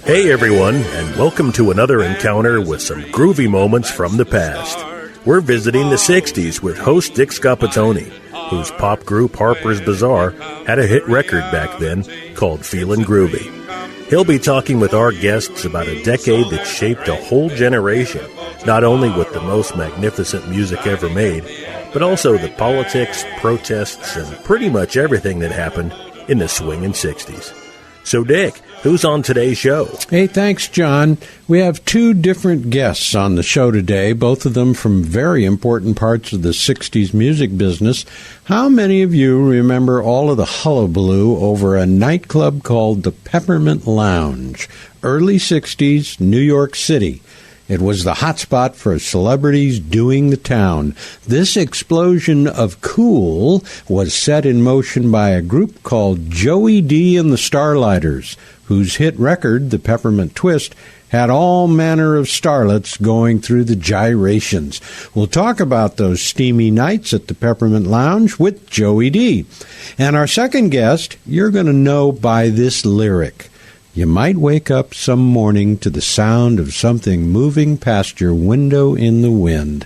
Hey everyone, and welcome to another encounter with some groovy moments from the past. We're visiting the 60s with host Dick Scapatoni, whose pop group Harper's Bazaar had a hit record back then called Feelin' Groovy. He'll be talking with our guests about a decade that shaped a whole generation, not only with the most magnificent music ever made, but also the politics, protests, and pretty much everything that happened in the swingin' 60s. So, Dick, who's on today's show? Hey, thanks, John. We have two different guests on the show today, both of them from very important parts of the 60s music business. How many of you remember all of the hullabaloo over a nightclub called the Peppermint Lounge? Early 60s, New York City. It was the hotspot for celebrities doing the town. This explosion of cool was set in motion by a group called Joey D and the Starliters, whose hit record, The Peppermint Twist, had all manner of starlets going through the gyrations. We'll talk about those steamy nights at the Peppermint Lounge with Joey D. And our second guest, you're going to know by this lyric. You might wake up some morning to the sound of something moving past your window in the wind.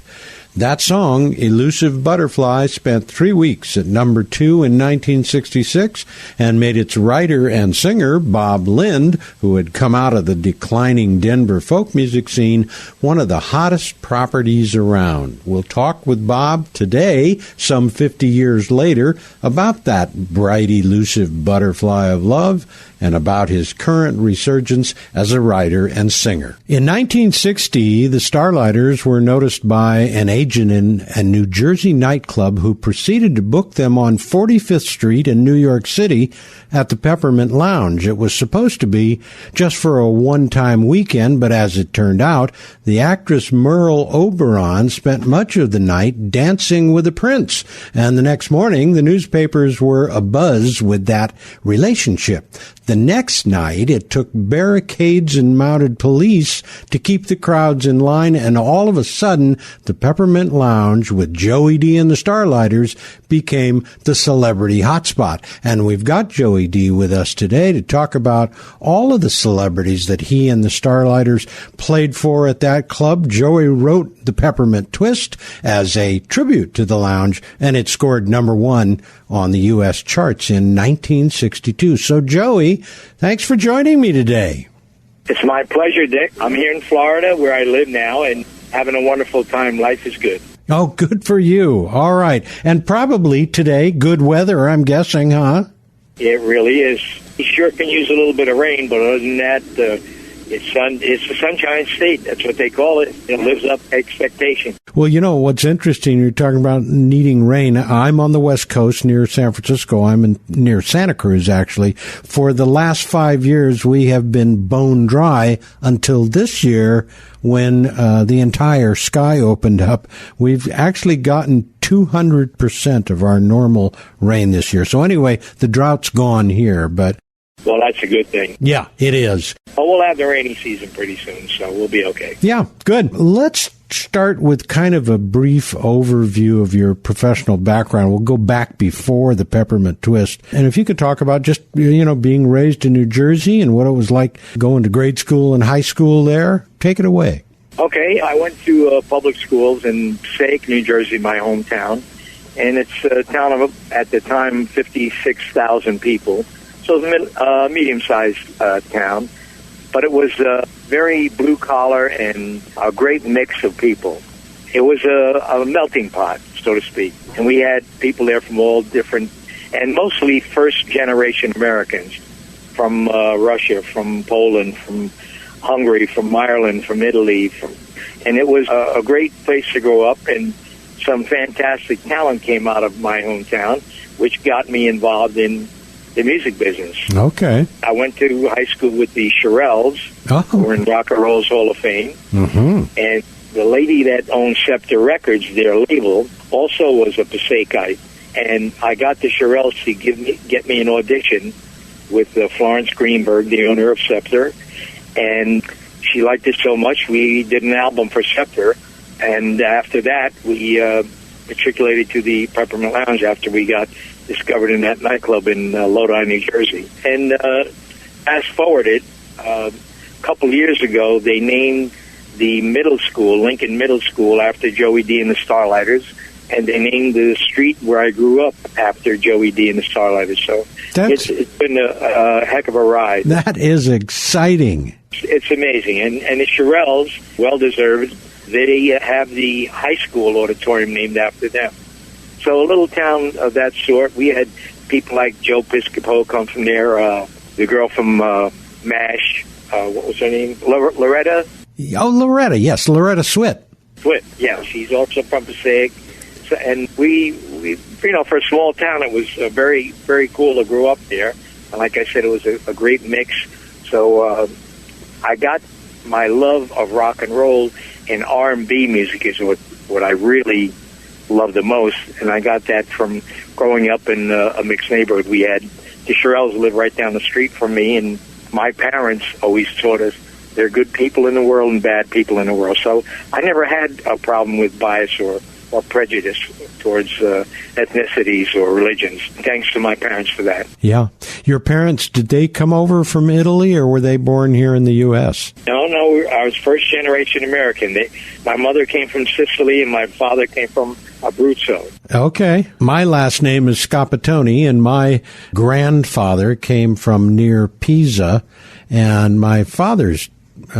That song, Elusive Butterfly, spent 3 weeks at number 2 in 1966 and made its writer and singer, Bob Lind, who had come out of the declining Denver folk music scene, one of the hottest properties around. We'll talk with Bob today, some 50 years later, about that bright, elusive butterfly of love and about his current resurgence as a writer and singer. In 1960, the Starlighters were noticed by an agent in a New Jersey nightclub who proceeded to book them on 45th Street in New York City at the Peppermint Lounge. It was supposed to be just for a one-time weekend, but as it turned out, the actress Merle Oberon spent much of the night dancing with the prince, and the next morning, the newspapers were abuzz with that relationship. The next night, it took barricades and mounted police to keep the crowds in line, and all of a sudden, the Peppermint Lounge with Joey D and the Starlighters became the celebrity hotspot. And we've got Joey D with us today to talk about all of the celebrities that he and the Starlighters played for at that club. Joey wrote the Peppermint Twist as a tribute to the lounge, and it scored number 1 on the U.S. charts in 1962. So, Joey, thanks for joining me today. It's my pleasure, Dick. I'm here in Florida, where I live now, and having a wonderful time. Life is good. Oh, good for you. All right. And probably today, good weather, I'm guessing, huh? It really is. You sure can use a little bit of rain, but other than that, it's the Sunshine State. That's what they call it. It lives up to expectation. Well, you know, what's interesting, you're talking about needing rain. I'm on the West Coast near San Francisco. I'm near Santa Cruz, actually. For the last 5 years, we have been bone dry until this year when the entire sky opened up. We've actually gotten 200% of our normal rain this year. So anyway, the drought's gone here, but... Well, that's a good thing. Yeah, it is. Well, we'll have the rainy season pretty soon, so we'll be okay. Yeah, good. Let's start with kind of a brief overview of your professional background. We'll go back before the Peppermint Twist. And if you could talk about just, being raised in New Jersey and what it was like going to grade school and high school there, take it away. Okay, I went to public schools in Passaic, New Jersey, my hometown. And it's a town of, at the time, 56,000 people. So it's a medium-sized town, but it was very blue-collar and a great mix of people. It was a melting pot, so to speak, and we had people there from all different, and mostly first-generation Americans from Russia, from Poland, from Hungary, from Ireland, from Italy, and it was a great place to grow up, and some fantastic talent came out of my hometown, which got me involved in the music business. Okay. I went to high school with the Shirelles, who were in Rock and Roll's Hall of Fame. Mm-hmm. And the lady that owned Scepter Records, their label, also was a Passaicite. And I got the Shirelles to get me an audition with Florence Greenberg, the owner of Scepter. And she liked it so much, we did an album for Scepter. And after that, we matriculated to the Peppermint Lounge after we got discovered in that nightclub in Lodi, New Jersey. And fast forwarded, a couple years ago, they named the middle school, Lincoln Middle School, after Joey D and the Starlighters, and they named the street where I grew up after Joey D and the Starlighters. So it's been a heck of a ride. That is exciting. It's amazing. And the Shirelles, well-deserved, they have the high school auditorium named after them. So a little town of that sort. We had people like Joe Piscopo come from there, the girl from MASH, what was her name? Loretta? Oh, Loretta, yes, Loretta Swit. Swit, yeah, she's also from Passaic. So, and we, for a small town, it was very, very cool to grow up there. And like I said, it was a great mix. So I got my love of rock and roll, and R&B music is what I really love the most. And I got that from growing up in a mixed neighborhood. We had the Shirelles live right down the street from me, and my parents always taught us there are good people in the world and bad people in the world. So I never had a problem with bias or prejudice towards ethnicities or religions. Thanks to my parents for that. Yeah. Your parents, did they come over from Italy, or were they born here in the U.S.? No, I was first-generation American. My mother came from Sicily, and my father came from Abruzzo. Okay. My last name is Scapitoni, and my grandfather came from near Pisa, and my father's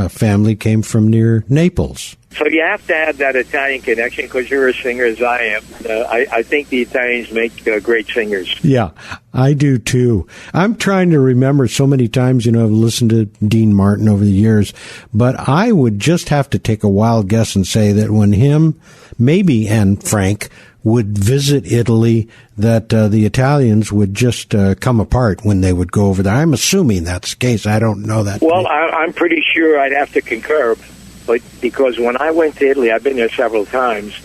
family came from near Naples. So you have to have that Italian connection because you're a singer as I am. I think the Italians make great singers. Yeah, I do too. I'm trying to remember so many times, I've listened to Dean Martin over the years, but I would just have to take a wild guess and say that when him, maybe, and Frank would visit Italy, that the Italians would just come apart when they would go over there. I'm assuming that's the case. I don't know that. Well, I'm pretty sure I'd have to concur. But because when I went to Italy, I've been there several times,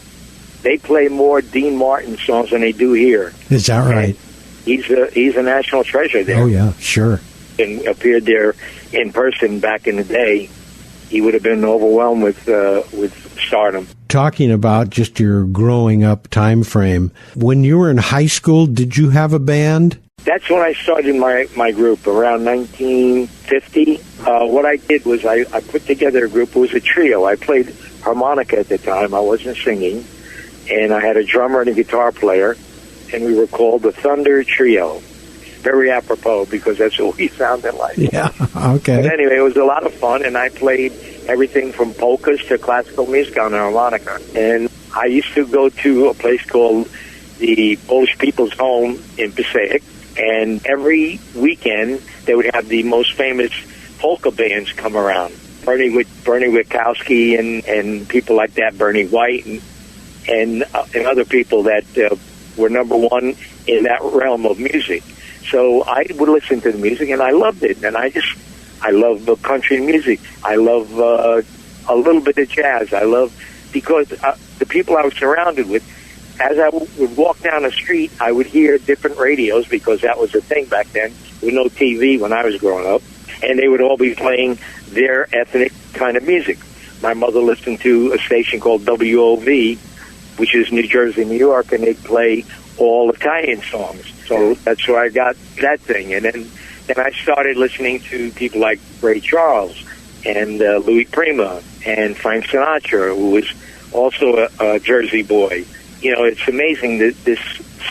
they play more Dean Martin songs than they do here. Is that right? And he's a national treasure there. Oh, yeah, sure. And appeared there in person back in the day, he would have been overwhelmed with stardom. Talking about just your growing up time frame, when you were in high school, did you have a band? That's when I started my group, around 1950. What I did was I put together a group. It was a trio. I played harmonica at the time. I wasn't singing. And I had a drummer and a guitar player. And we were called the Thunder Trio. Very apropos because that's what we sounded like. Yeah, okay. But anyway, it was a lot of fun. And I played everything from polkas to classical music on the harmonica. And I used to go to a place called the Polish People's Home in Passaic. And every weekend, they would have the most famous polka bands come around. Bernie Witkowski and people like that, Bernie White, and other people that were number one in that realm of music. So I would listen to the music, and I loved it. And I love country music. I love a little bit of jazz. Because the people I was surrounded with, as I would walk down the street, I would hear different radios because that was a thing back then. There was no TV when I was growing up. And they would all be playing their ethnic kind of music. My mother listened to a station called WOV, which is New Jersey, New York, and they play all Italian songs. So that's where I got that thing. And then I started listening to people like Ray Charles and Louis Prima and Frank Sinatra, who was also a Jersey boy. It's amazing that this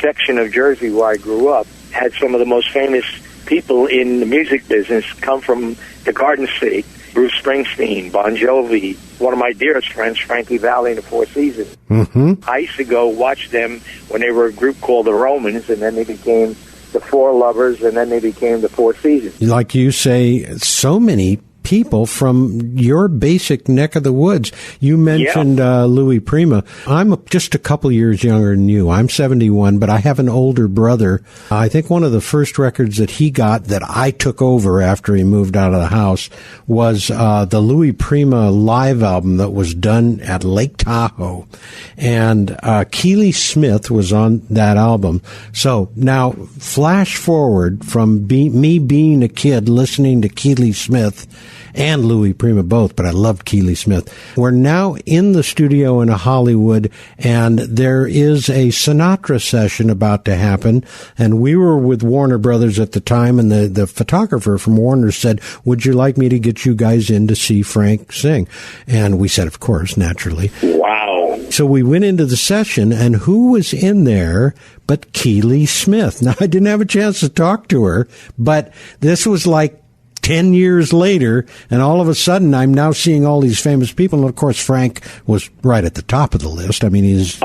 section of Jersey where I grew up had some of the most famous people in the music business come from the Garden State. Bruce Springsteen, Bon Jovi, one of my dearest friends, Frankie Valli and the Four Seasons. Mm-hmm. I used to go watch them when they were a group called the Romans, and then they became the Four Lovers, and then they became the Four Seasons. Like you say, so many people from your basic neck of the woods. You mentioned Louis Prima. I'm just a couple years younger than you. I'm 71, but I have an older brother. I think one of the first records that he got that I took over after he moved out of the house was the Louis Prima live album that was done at Lake Tahoe. And Keely Smith was on that album. So now flash forward from me being a kid listening to Keely Smith and Louis Prima both, but I loved Keely Smith. We're now in the studio in Hollywood, and there is a Sinatra session about to happen, and we were with Warner Brothers at the time, and the photographer from Warner said, would you like me to get you guys in to see Frank sing? And we said, of course, naturally. Wow. So we went into the session, and who was in there but Keely Smith? Now, I didn't have a chance to talk to her, but this was like 10 years later, and all of a sudden I'm now seeing all these famous people. And of course, Frank was right at the top of the list. I mean, he's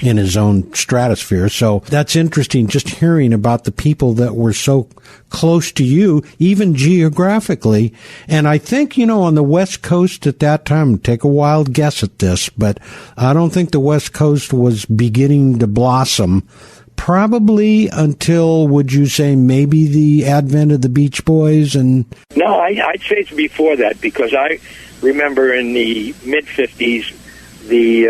in his own stratosphere. So that's interesting, just hearing about the people that were so close to you, even geographically. And I think, on the West Coast at that time, take a wild guess at this, but I don't think the West Coast was beginning to blossom probably until, would you say, maybe the advent of the Beach Boys? And no, I'd say it's before that, because I remember in the mid-'50s, the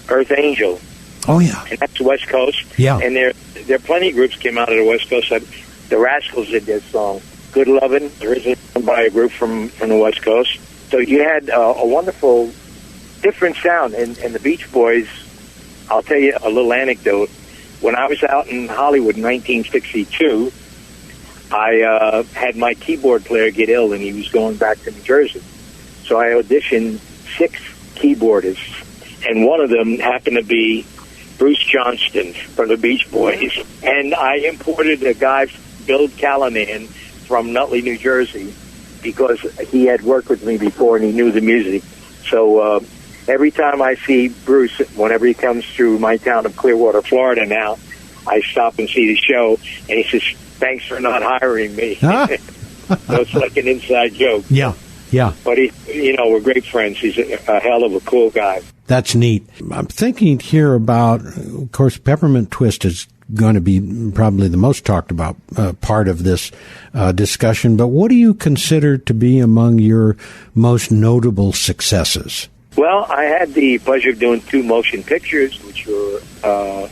Earth Angel. Oh, yeah. And that's the West Coast. Yeah. And there are plenty of groups came out of the West Coast. The Rascals did their song, Good Lovin', originally by a group from the West Coast. So you had a wonderful, different sound. And the Beach Boys, I'll tell you a little anecdote. When I was out in Hollywood in 1962, I had my keyboard player get ill, and he was going back to New Jersey. So I auditioned 6 keyboardists, and one of them happened to be Bruce Johnston from the Beach Boys. And I imported a guy, Bill Callahan, from Nutley, New Jersey, because he had worked with me before and he knew the music. So every time I see Bruce, whenever he comes through my town of Clearwater, Florida now, I stop and see the show, and he says, thanks for not hiring me. So it's like an inside joke. Yeah, yeah. But we're great friends. He's a hell of a cool guy. That's neat. I'm thinking here about, of course, Peppermint Twist is going to be probably the most talked about part of this discussion, but what do you consider to be among your most notable successes? Well, I had the pleasure of doing 2 motion pictures, which were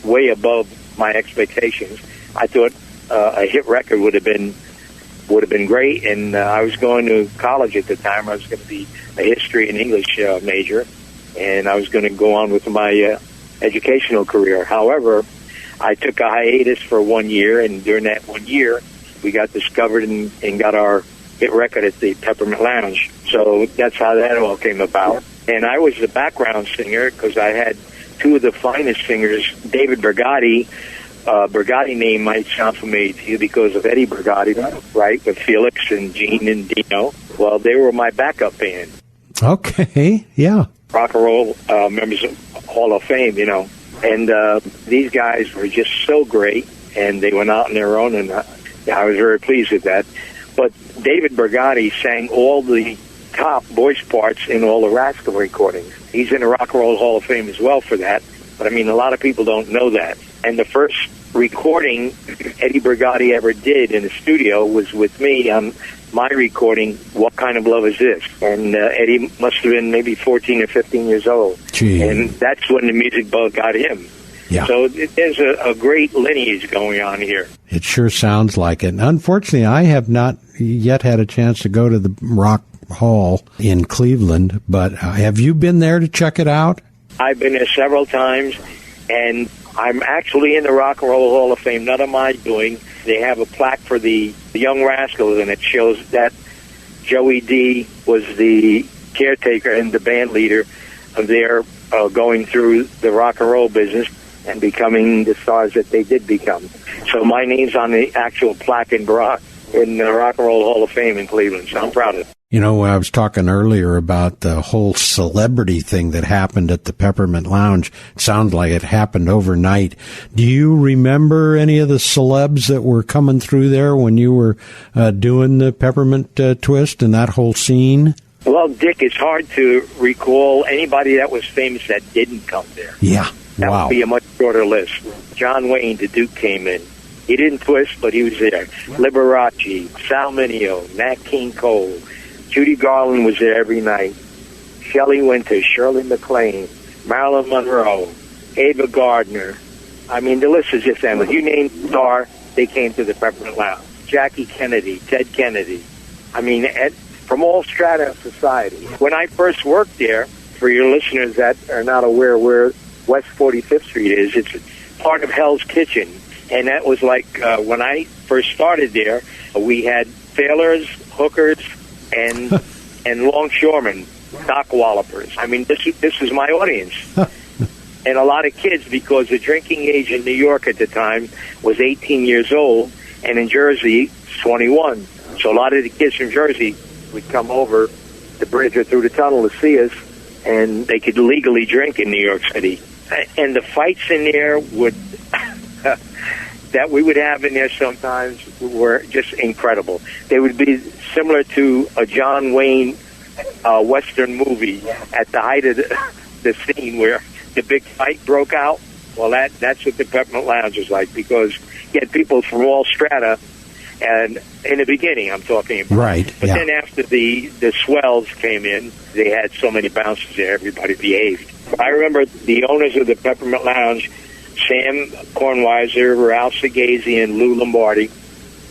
way above my expectations. I thought a hit record would have been great, and I was going to college at the time. I was going to be a history and English major, and I was going to go on with my educational career. However, I took a hiatus for 1 year, and during that 1 year, we got discovered and got our hit record at the Peppermint Lounge. So that's how that all came about. And I was the background singer because I had 2 of the finest singers, David Brigatti. Brigatti name might sound familiar to you because of Eddie Brigatti, right, with Felix and Gene and Dino. Well, they were my backup band. Okay, yeah. Rock and roll members of Hall of Fame, And these guys were just so great, and they went out on their own, and I was very pleased with that. But David Brigatti sang all the top voice parts in all the Rascal recordings. He's in the Rock and Roll Hall of Fame as well for that. But, a lot of people don't know that. And the first recording Eddie Brigatti ever did in the studio was with me on my recording, What Kind of Love Is This? And Eddie must have been maybe 14 or 15 years old. Gee. And that's when the music bug got him. Yeah. So there's a great lineage going on here. It sure sounds like it. Unfortunately, I have not yet had a chance to go to the Rock Hall in Cleveland, but have you been there to check it out? I've been there several times, and I'm actually in the Rock and Roll Hall of Fame. None of my doing. They have a plaque for the Young Rascals, and it shows that Joey D was the caretaker and the band leader of their going through the rock and roll business and becoming the stars that they did become. So my name's on the actual plaque in the Rock and Roll Hall of Fame in Cleveland, so I'm proud of it. I was talking earlier about the whole celebrity thing that happened at the Peppermint Lounge. It sounds like it happened overnight. Do you remember any of the celebs that were coming through there when you were doing the Peppermint Twist and that whole scene? Well, Dick, it's hard to recall anybody that was famous that didn't come there. Yeah. That wow. would be a much shorter list. John Wayne, the Duke, came in. He didn't twist, but he was there. Liberace, Sal Mineo, Nat King Cole, Judy Garland was there every night. Shelley Winters, Shirley MacLaine, Marilyn Monroe, Ava Gardner. The list is just endless. You name star, they came to the Peppermint Lounge. Jackie Kennedy, Ted Kennedy. from all strata of society. When I first worked there, for your listeners that are not aware where West 45th Street is, it's part of Hell's Kitchen. And that was like, when I first started there, we had sailors, hookers, and longshoremen, dock wallopers. I mean, this is my audience. And a lot of kids, because the drinking age in New York at the time was 18 years old, and in Jersey, 21. So a lot of the kids from Jersey would come over the bridge or through the tunnel to see us, and they could legally drink in New York City. And the fights in there would that we would have in there sometimes were just incredible. They would be similar to a John Wayne Western movie at the height of the scene where the big fight broke out. Well, that's what the Peppermint Lounge was like, because you had people from all strata, and in the beginning I'm talking about. Right. But then after the swells came in, they had so many bouncers there, everybody behaved. I remember the owners of the Peppermint Lounge, Sam Kornweiser, Ralph Segazy, and Lou Lombardi,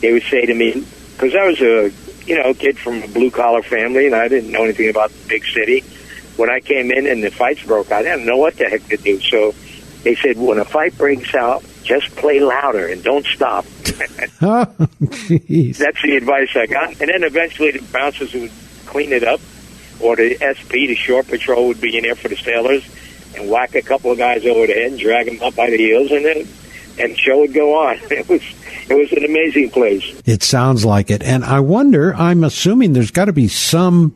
they would say to me, because I was a kid from a blue-collar family, and I didn't know anything about the big city. When I came in and the fights broke out, I didn't know what the heck to do. So they said, when a fight breaks out, just play louder and don't stop. Oh, jeez. That's the advice I got. And then eventually the bouncers would clean it up, or the SP, the Shore Patrol, would be in there for the sailors and whack a couple of guys over the head and drag them up by the heels, and the show would go on. It was an amazing place. It sounds like it. And I wonder, I'm assuming there's got to be some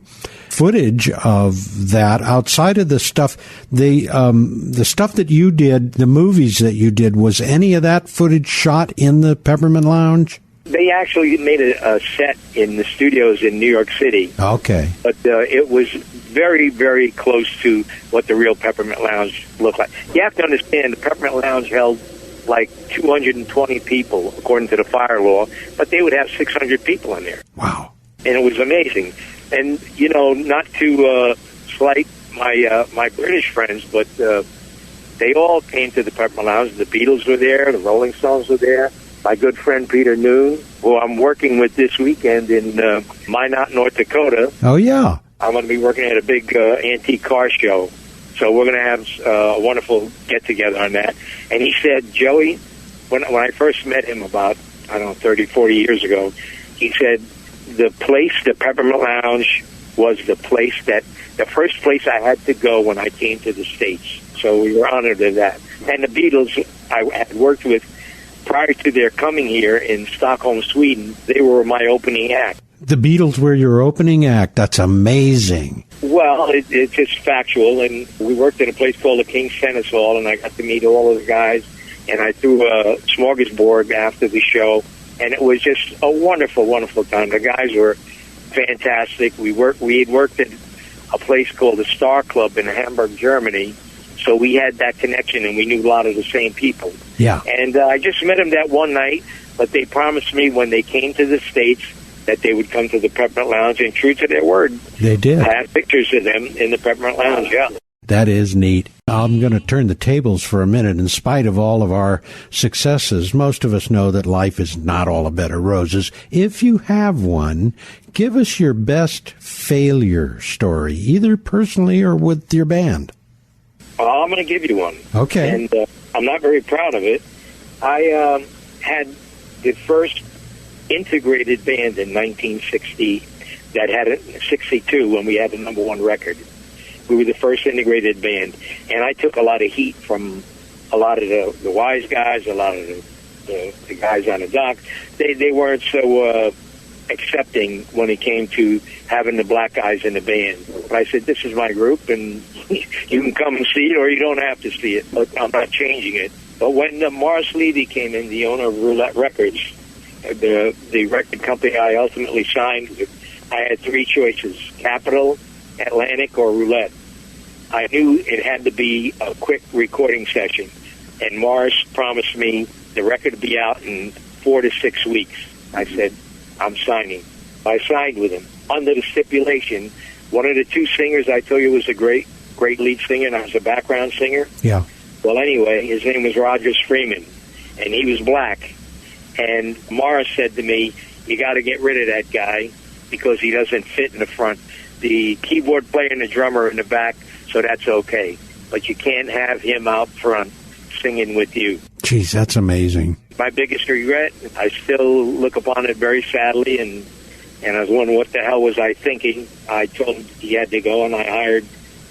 footage of that outside of the stuff, the stuff that you did, the movies that you did. Was any of that footage shot in the Peppermint Lounge? They actually made a set in the studios in New York City. Okay. But it was very, very close to what the real Peppermint Lounge looked like. You have to understand, the Peppermint Lounge held like 220 people, according to the fire law, but they would have 600 people in there. Wow. And it was amazing. And, not to slight my British friends, but they all came to the Peppermint Lounge. The Beatles were there, the Rolling Stones were there. My good friend Peter Noon, who I'm working with this weekend in Minot, North Dakota. Oh, yeah. I'm going to be working at a big antique car show. So we're going to have a wonderful get-together on that. And he said, Joey, when I first met him about, 30, 40 years ago, he said, the Peppermint Lounge was the first place I had to go when I came to the States. So we were honored in that. And the Beatles I had worked with prior to their coming here in Stockholm, Sweden. They were my opening act. The Beatles were your opening act. That's amazing. Well, it's just factual, and we worked in a place called the King's Tennis Hall, and I got to meet all of the guys, and I threw a smorgasbord after the show, and it was just a wonderful, wonderful time. The guys were fantastic. We had worked at a place called the Star Club in Hamburg, Germany, so we had that connection, and we knew a lot of the same people. Yeah. And I just met them that one night, but they promised me when they came to the States that they would come to the Peppermint Lounge, and true to their word, they did. I have pictures of them in the Peppermint Lounge, yeah. That is neat. I'm going to turn the tables for a minute. In spite of all of our successes, most of us know that life is not all a bed of roses. If you have one, give us your best failure story, either personally or with your band. Well, I'm going to give you one. Okay. And I'm not very proud of it. I had the first integrated band in 1960 that had 62 when we had the number one record. We were the first integrated band, and I took a lot of heat from a lot of the wise guys, a lot of the guys on the dock. They weren't so accepting when it came to having the black guys in the band. But I said, this is my group, and you can come and see it, or you don't have to see it. But I'm not changing it. But when Morris Levy came in, the owner of Roulette Records, the record company I ultimately signed, I had three choices: Capitol, Atlantic, or Roulette. I knew it had to be a quick recording session, and Morris promised me the record would be out in 4 to 6 weeks. I said, I'm signing. I signed with him under the stipulation, one of the two singers I told you was a great lead singer, and I was a background singer. Yeah. Well, anyway, his name was Rogers Freeman, and he was black. And Morris said to me, you got to get rid of that guy. because he doesn't fit in the front. The keyboard player and the drummer are in the back, so that's okay. But you can't have him out front singing with you. Geez, that's amazing. My biggest regret, I still look upon it very sadly, and I was wondering what the hell was I thinking. I told him he had to go, and I hired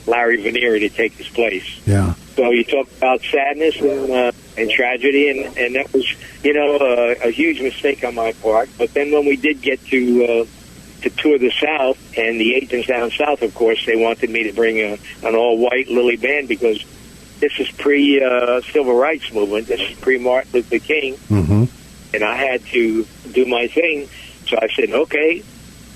Larry Vanieri to take his place. Yeah. So you talk about sadness and tragedy, and that was, a huge mistake on my part. But then when we did get to tour the South, and the agents down South, of course, they wanted me to bring an all-white Lily band because this is pre-civil rights movement. This is pre-Martin Luther King. Mm-hmm. And I had to do my thing. So I said, okay,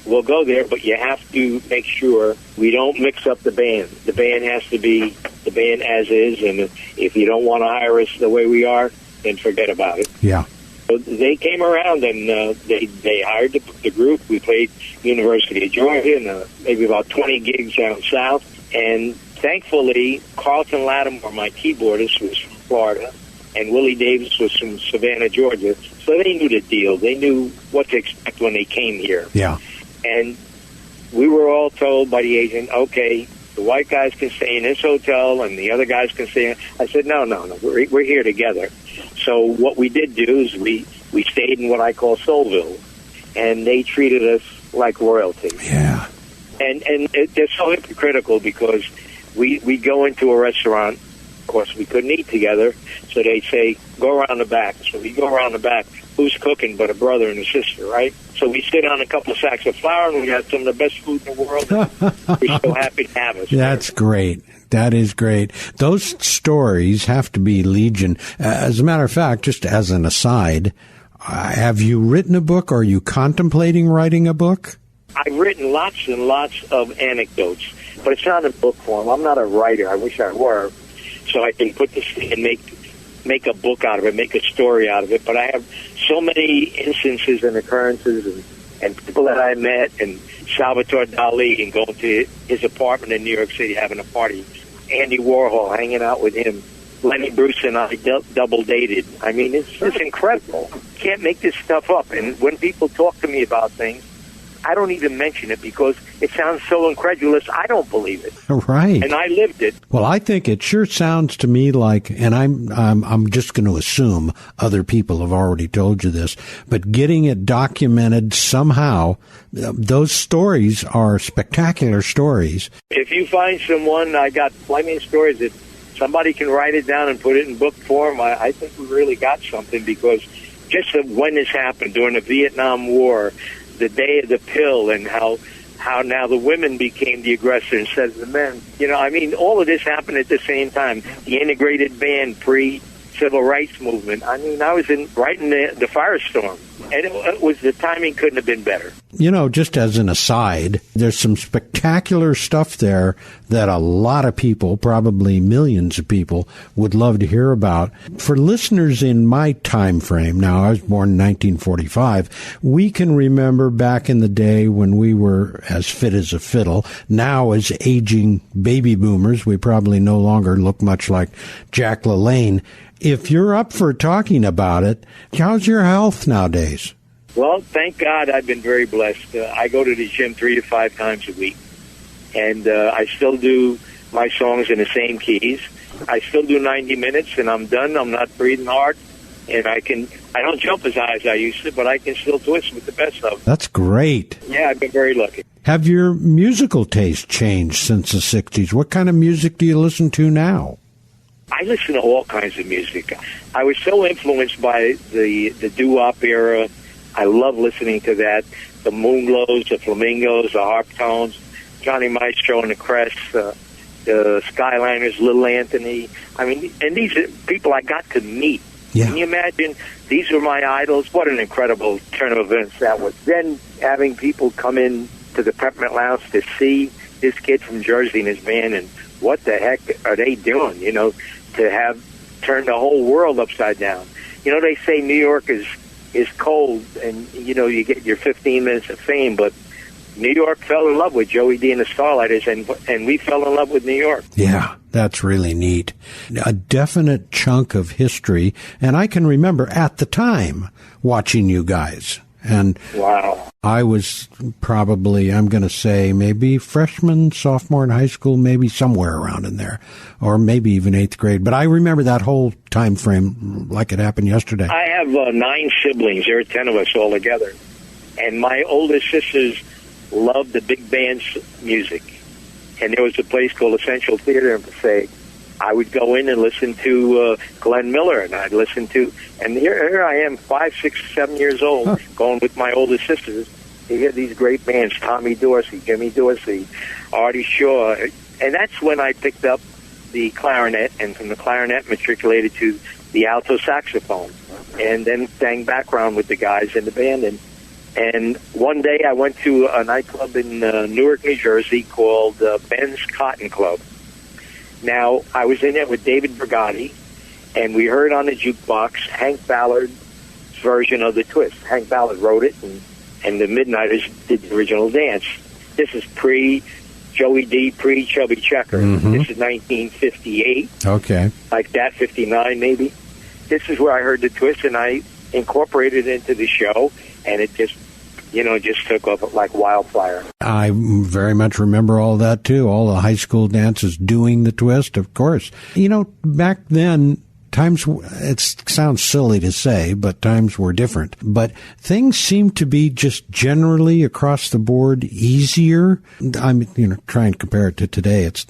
we'll go there, but you have to make sure we don't mix up the band. The band has to be the band as is, and if you don't want to hire us the way we are, then forget about it. Yeah. So they came around, and they hired the group. We played University of Georgia, and maybe about 20 gigs down south. And thankfully, Carlton Lattimore, my keyboardist, was from Florida, and Willie Davis was from Savannah, Georgia. So they knew the deal. They knew what to expect when they came here. Yeah. And we were all told by the agent, okay, the white guys can stay in this hotel and the other guys can stay in. I said, no, we're here together. So what we did do is we stayed in what I call Soulville, and they treated us like royalty. Yeah. And they're so hypocritical because we go into a restaurant. Of course, we couldn't eat together, so they say, go around the back. So we go around the back. Who's cooking but a brother and a sister, right? So we sit on a couple of sacks of flour, and we got some of the best food in the world. We're so happy to have us. That's great. That is great. Those stories have to be legion. As a matter of fact, just as an aside, have you written a book? Or are you contemplating writing a book? I've written lots and lots of anecdotes, but it's not in book form. I'm not a writer. I wish I were. So I can put this thing and make a book out of it, make a story out of it. But I have so many instances and occurrences and people that I met, and Salvatore Dali, and going to his apartment in New York City having a party, Andy Warhol, hanging out with him, Lenny Bruce and I double dated. I mean, it's incredible. Can't make this stuff up. And when people talk to me about things, I don't even mention it because it sounds so incredulous. I don't believe it. Right. And I lived it. Well, I think it sure sounds to me like, and I'm just going to assume other people have already told you this, but getting it documented somehow, those stories are spectacular stories. If you find someone, I got plenty of stories that somebody can write it down and put it in book form. I think we really got something, because just when this happened during the Vietnam War, the day of the pill, and how now the women became the aggressor instead of the men. All of this happened at the same time. The integrated band pre-civil rights movement. I was right in the firestorm. And the timing couldn't have been better. Just as an aside, there's some spectacular stuff there that a lot of people, probably millions of people, would love to hear about. For listeners in my time frame, now I was born in 1945, we can remember back in the day when we were as fit as a fiddle. Now, as aging baby boomers, we probably no longer look much like Jack LaLanne. If you're up for talking about it, how's your health nowadays? Well, thank God I've been very blessed. I go to the gym 3 to 5 times a week, and I still do my songs in the same keys. I still do 90 minutes, and I'm done. I'm not breathing hard, and I don't jump as high as I used to, but I can still twist with the best of them. That's great. Yeah, I've been very lucky. Have your musical taste changed since the 60s? What kind of music do you listen to now? I listen to all kinds of music. I was so influenced by the doo-wop era. I love listening to that. The Moonglows, the Flamingos, the Harptones, Johnny Maestro and the Crest, the Skyliners, Little Anthony. And these are people I got to meet. Yeah. Can you imagine? These were my idols. What an incredible turn of events that was. Then having people come in to the Peppermint Lounge to see this kid from Jersey and his band, and what the heck are they doing, to have turned the whole world upside down. They say New York is cold, and, you get your 15 minutes of fame, but New York fell in love with Joey D and the Starlighters, and we fell in love with New York. Yeah, that's really neat. A definite chunk of history, and I can remember at the time watching you guys. And wow. I was probably, I'm going to say, maybe freshman, sophomore in high school, maybe somewhere around in there, or maybe even 8th grade. But I remember that whole time frame like it happened yesterday. I have 9 siblings. There are 10 of us all together. And my oldest sisters loved the big band's music. And there was a place called Essential Theater in Passaic. I would go in and listen to Glenn Miller, and I'd listen to, and here I am, 5, 6, 7 years old, going with my oldest sisters to hear these great bands, Tommy Dorsey, Jimmy Dorsey, Artie Shaw. And that's when I picked up the clarinet, and from the clarinet matriculated to the alto saxophone, and then sang background with the guys in the band. And one day I went to a nightclub in Newark, New Jersey called Ben's Cotton Club. Now, I was in there with David Brigatti, and we heard on the jukebox Hank Ballard's version of the Twist. Hank Ballard wrote it, and the Midnighters did the original dance. This is pre-Joey D, pre-Chubby Checker. Mm-hmm. This is 1958. Okay. Like that, 59 maybe. This is where I heard the Twist, and I incorporated it into the show, and it just took off like wildfire. I very much remember all that, too. All the high school dances doing the Twist, of course. Back then, it sounds silly to say, but times were different. But things seemed to be just generally across the board easier. I'm, trying to compare it to today. It's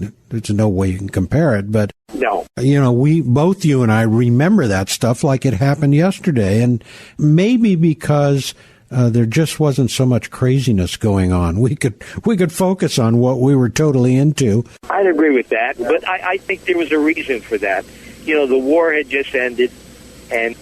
no way you can compare it, but no. Both you and I remember that stuff like it happened yesterday, and maybe because there just wasn't so much craziness going on. We could focus on what we were totally into. I'd agree with that, but I think there was a reason for that. The war had just ended, and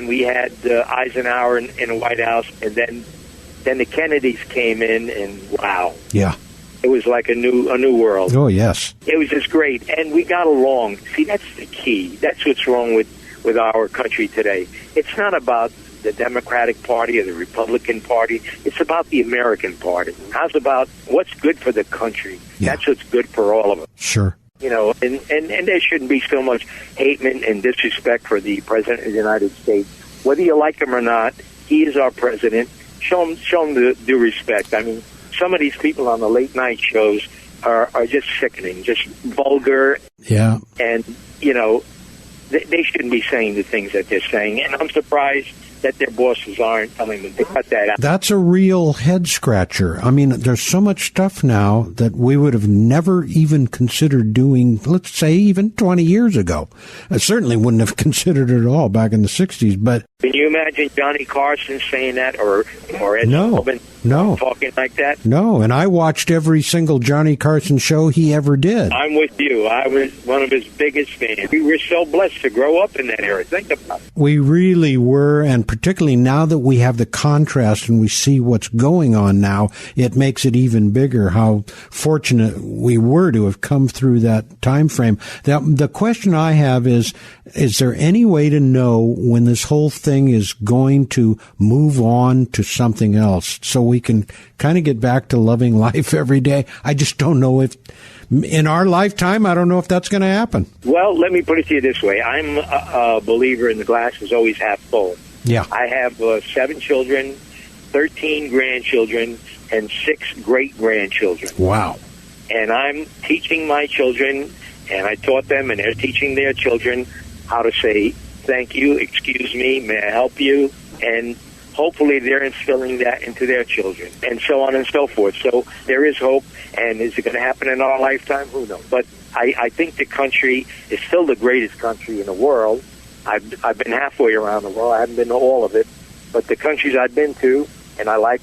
we had Eisenhower in the White House, and then the Kennedys came in, and wow, yeah, it was like a new world. Oh yes, it was just great, and we got along. See, that's the key. That's what's wrong with our country today. It's not about the Democratic Party or the Republican Party. It's about the American Party. How's about what's good for the country? Yeah. That's what's good for all of us. Sure. And there shouldn't be so much hate and disrespect for the President of the United States. Whether you like him or not, he is our president. Show him the due respect. I mean, some of these people on the late night shows are just sickening, just vulgar. Yeah. And, they shouldn't be saying the things that they're saying. And I'm surprised that their bosses aren't telling them to cut that out. That's a real head scratcher. I mean, there's so much stuff now that we would have never even considered doing, let's say, even 20 years ago. I certainly wouldn't have considered it at all back in the 60s, but... Can you imagine Johnny Carson saying that, or Ed Sullivan talking like that? No, and I watched every single Johnny Carson show he ever did. I'm with you. I was one of his biggest fans. We were so blessed to grow up in that era. Think about it. We really were, and particularly now that we have the contrast and we see what's going on now, it makes it even bigger how fortunate we were to have come through that time frame. The question I have is there any way to know when this whole thing is going to move on to something else so we can kind of get back to loving life every day? I just don't know if in our lifetime, I don't know if that's going to happen. Well, let me put it to you this way. I'm a believer in the glass is always half full. Yeah. I have 7 children, 13 grandchildren, and 6 great-grandchildren. Wow. And I'm teaching my children, and I taught them, and they're teaching their children how to say thank you, excuse me, may I help you, and hopefully they're instilling that into their children, and so on and so forth. So there is hope, and is it going to happen in our lifetime? Who knows? But I think the country is still the greatest country in the world. I've been halfway around the world. I haven't been to all of it, but the countries I've been to, and I like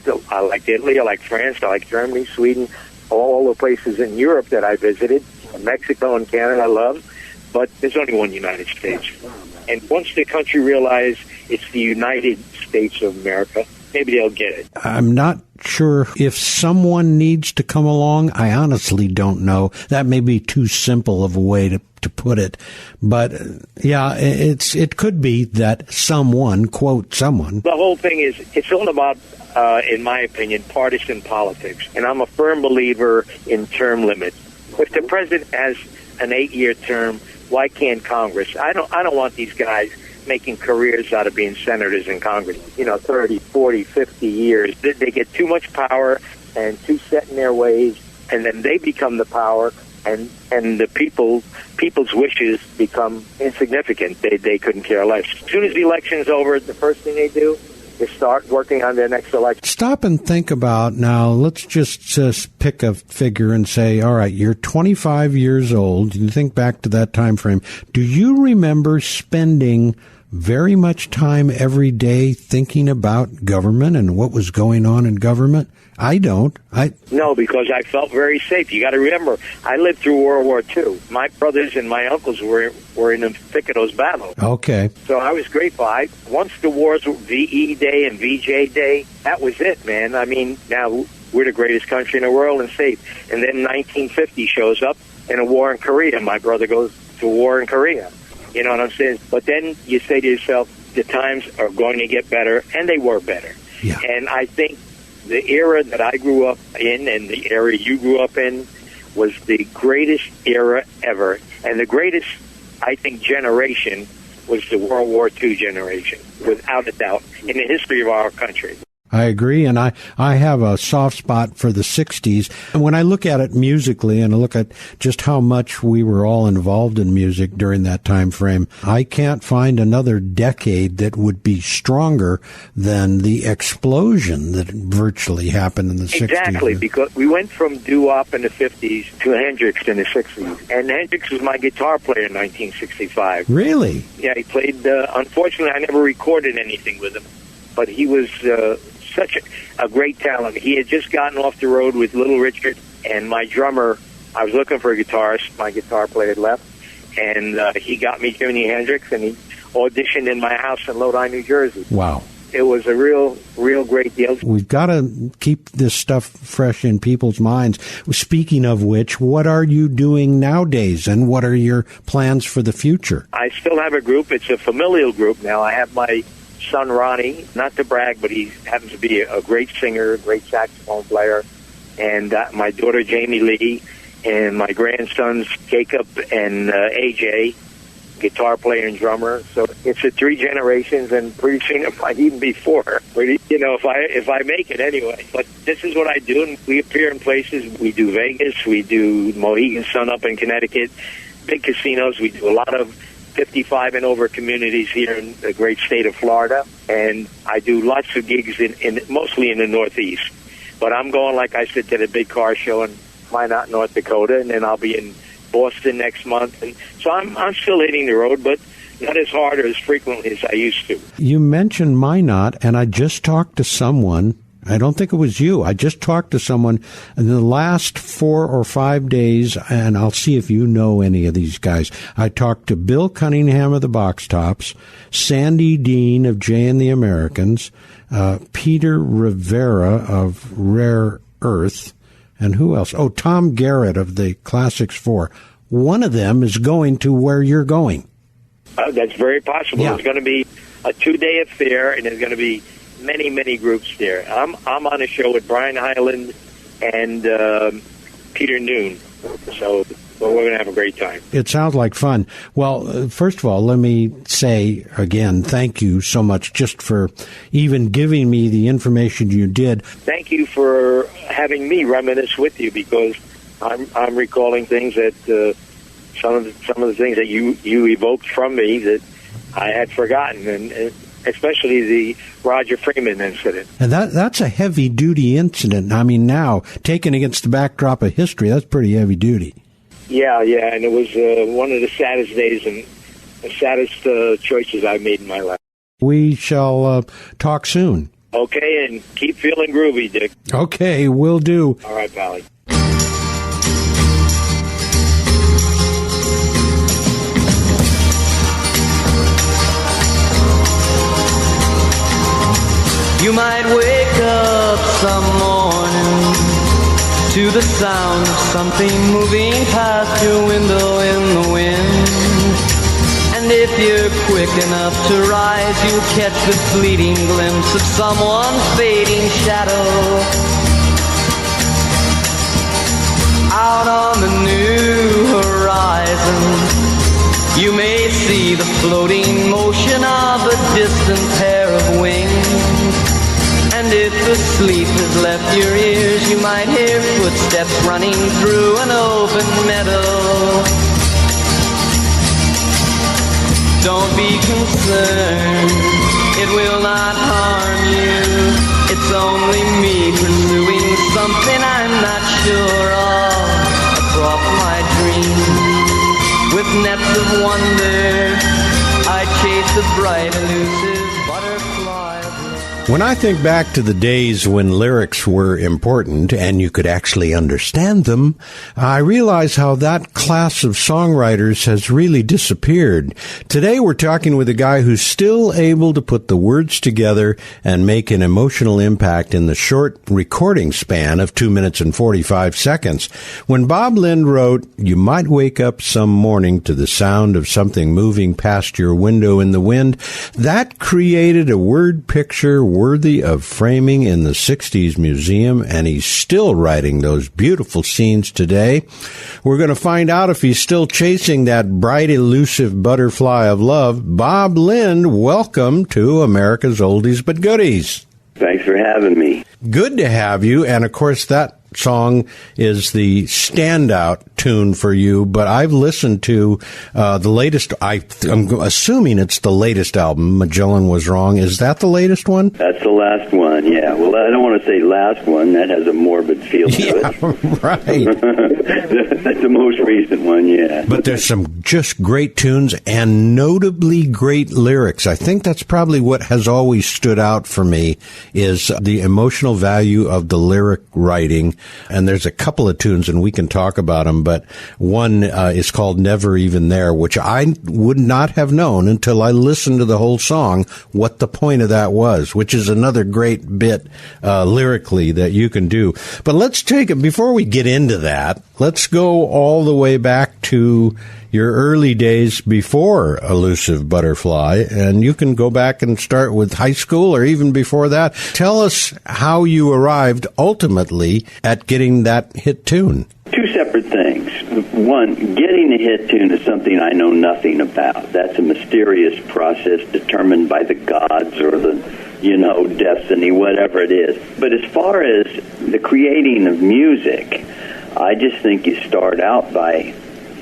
Italy, I like France, I like Germany, Sweden, all the places in Europe that I visited, Mexico and Canada I love, but there's only one United States. And once the country realizes it's the United States of America, maybe they'll get it. I'm not sure if someone needs to come along. I honestly don't know. That may be too simple of a way to put it. But, yeah, it could be that someone, quote, someone. The whole thing is, it's all about, in my opinion, partisan politics. And I'm a firm believer in term limits. If the president has an 8-year term, why can't Congress? I don't want these guys making careers out of being senators in Congress. 30, 40, 50 years. They get too much power and too set in their ways, and then they become the power, and the people's wishes become insignificant. They couldn't care less. As soon as the election's over, the first thing they do is start working on their next election. Stop and think about, now, let's just pick a figure and say, all right, you're 25 years old. You think back to that time frame. Do you remember spending very much time every day thinking about government and what was going on in government? I don't. No, because I felt very safe. You got to remember, I lived through World War II. My brothers and my uncles were in the thick of those battles. Okay. So I was grateful. Once the wars, VE Day and VJ Day, that was it, man. I mean, now we're the greatest country in the world and safe. And then 1950 shows up in a war in Korea. My brother goes to war in Korea. You know what I'm saying? But then you say to yourself, the times are going to get better, and they were better. Yeah. And I think the era that I grew up in and the era you grew up in was the greatest era ever. And the greatest, I think, generation was the World War II generation, without a doubt, in the history of our country. I agree, and I have a soft spot for the 60s. And when I look at it musically and I look at just how much we were all involved in music during that time frame, I can't find another decade that would be stronger than the explosion that virtually happened in the 60s. Exactly, because we went from doo-wop in the 50s to Hendrix in the 60s. And Hendrix was my guitar player in 1965. Really? Yeah, he played, unfortunately, I never recorded anything with him, but he was such a great talent. He had just gotten off the road with Little Richard, and my drummer, I was looking for a guitarist. My guitar player had left, and he got me Jimi Hendrix, and he auditioned in my house in Lodi, New Jersey. Wow. It was a real great deal. We've got to keep this stuff fresh in people's minds. Speaking of which, what are you doing nowadays, and what are your plans for the future? I still have a group. It's a familial group now. I have my son Ronnie, not to brag, but he happens to be a great singer, a great saxophone player, and my daughter Jamie Lee, and my grandsons Jacob and AJ, guitar player and drummer. So it's a 3 generations, and pretty soon it might even be 4. But if I make it anyway. But this is what I do, and we appear in places. We do Vegas, we do Mohegan Sun up in Connecticut, big casinos. We do a lot of 55 and over communities here in the great state of Florida, and I do lots of gigs in mostly in the Northeast. But I'm going, like I said, to the big car show in Minot, North Dakota, and then I'll be in Boston next month. And so I'm still hitting the road, but not as hard or as frequently as I used to. You mentioned Minot, and I just talked to someone. I don't think it was you. I just talked to someone in the last 4 or 5 days, and I'll see if you know any of these guys. I talked to Bill Cunningham of the Box Tops, Sandy Dean of Jay and the Americans, Peter Rivera of Rare Earth, and who else? Oh, Tom Garrett of the Classics 4. One of them is going to where you're going. That's very possible. Yeah. It's going to be a 2-day affair, and there's going to be many groups there. I'm on a show with Brian Hyland and Peter Noon, so we're going to have a great time. It sounds like fun. Well, first of all, let me say again, thank you so much just for even giving me the information you did. Thank you for having me reminisce with you, because I'm recalling things that some of the things that you evoked from me that I had forgotten, and especially the Roger Freeman incident. And that's a heavy-duty incident. I mean, now, taken against the backdrop of history, that's pretty heavy-duty. Yeah, and it was one of the saddest days and the saddest choices I've made in my life. We shall talk soon. Okay, and keep feeling groovy, Dick. Okay, will do. All right, Pally. You might wake up some morning to the sound of something moving past your window in the wind. And if you're quick enough to rise, you'll catch the fleeting glimpse of someone's fading shadow. Out on the new horizon, You may see the floating motion of a distant pair of wings. And if the sleep has left your ears, you might hear footsteps running through an open meadow. Don't be concerned, it will not harm you. It's only me pursuing something I'm not sure of across my dreams. With nets of wonder, I chase a bright, elusive butterfly of love. When I think back to the days when lyrics were important and you could actually understand them, I realize how that class of songwriters has really disappeared. Today we're talking with a guy who's still able to put the words together and make an emotional impact in the short recording span of 2 minutes and 45 seconds. When Bob Lind wrote, "You might wake up some morning to the sound of something moving past your window in the wind," that created a word picture worthy of framing in the 60s museum, and he's still writing those beautiful scenes today. We're going to find out if he's still chasing that bright, elusive butterfly of love. Bob Lind, welcome to America's Oldies But Goodies. Thanks for having me. Good to have you, and of course that song is the standout tune for you, but I've listened to the latest, I'm assuming it's the latest album, Magellan Was Wrong. Is that the latest one? That's the last one, yeah. Well, I don't want to say last one. That has a morbid feel to it. Right. That's the most recent one, yeah. But there's some just great tunes and notably great lyrics. I think that's probably what has always stood out for me is the emotional value of the lyric writing. And there's a couple of tunes, and we can talk about them, but one is called Never Even There, which I would not have known until I listened to the whole song what the point of that was, which is another great bit lyrically that you can do. But let's take it, before we get into that, let's go all the way back to your early days before Elusive Butterfly, and you can go back and start with high school or even before that. Tell us how you arrived ultimately at getting that hit tune. Two separate things. One, getting a hit tune is something I know nothing about. That's a mysterious process determined by the gods or the, destiny, whatever it is. But as far as the creating of music, I just think you start out by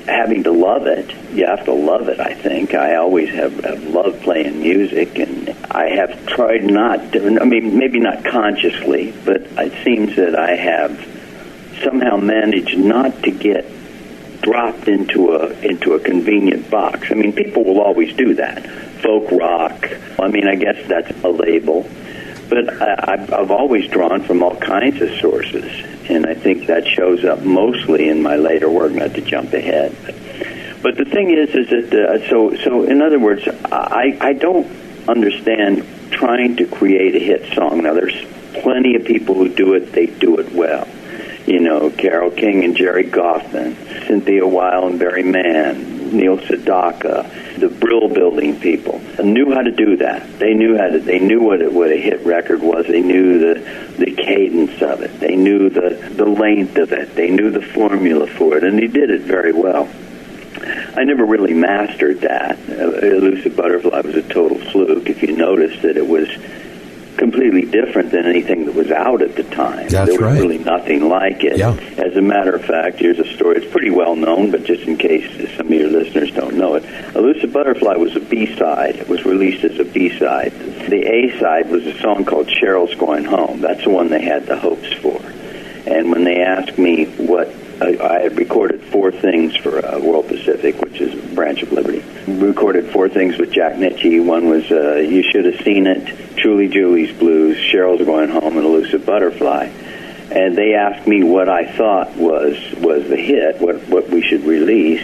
having to love it. You have to love it, I think. I always have loved playing music, and I have tried not to, maybe not consciously, but it seems that I have somehow managed not to get dropped into a convenient box. People will always do that. Folk rock, I guess that's a label. But I've always drawn from all kinds of sources, and I think that shows up mostly in my later work, not to jump ahead. But the thing is that, so in other words, I don't understand trying to create a hit song. Now, there's plenty of people who do it, they do it well. Carole King and Jerry Goffman, Cynthia Weil and Barry Mann, Neil Sedaka, the Brill Building people knew how to do that. They knew what a hit record was. They knew the cadence of it. They knew the length of it. They knew the formula for it, and they did it very well. I never really mastered that. Elusive Butterfly was a total fluke. If you notice that it was completely different than anything that was out at the time. That's there was right. really nothing like it. Yeah. As a matter of fact, here's a story. It's pretty well known, but just in case some of your listeners don't know it, Elusive Butterfly was a B-side. It was released as a B-side. The A-side was a song called Cheryl's Going Home. That's the one they had the hopes for. And when they asked me what I had recorded 4 things for World Pacific, which is a branch of Liberty. Recorded 4 things with Jack Nitzsche. One was You Should Have Seen It, Truly Julie's Blues, Cheryl's Going Home, and Elusive Butterfly. And they asked me what I thought was the hit, what we should release.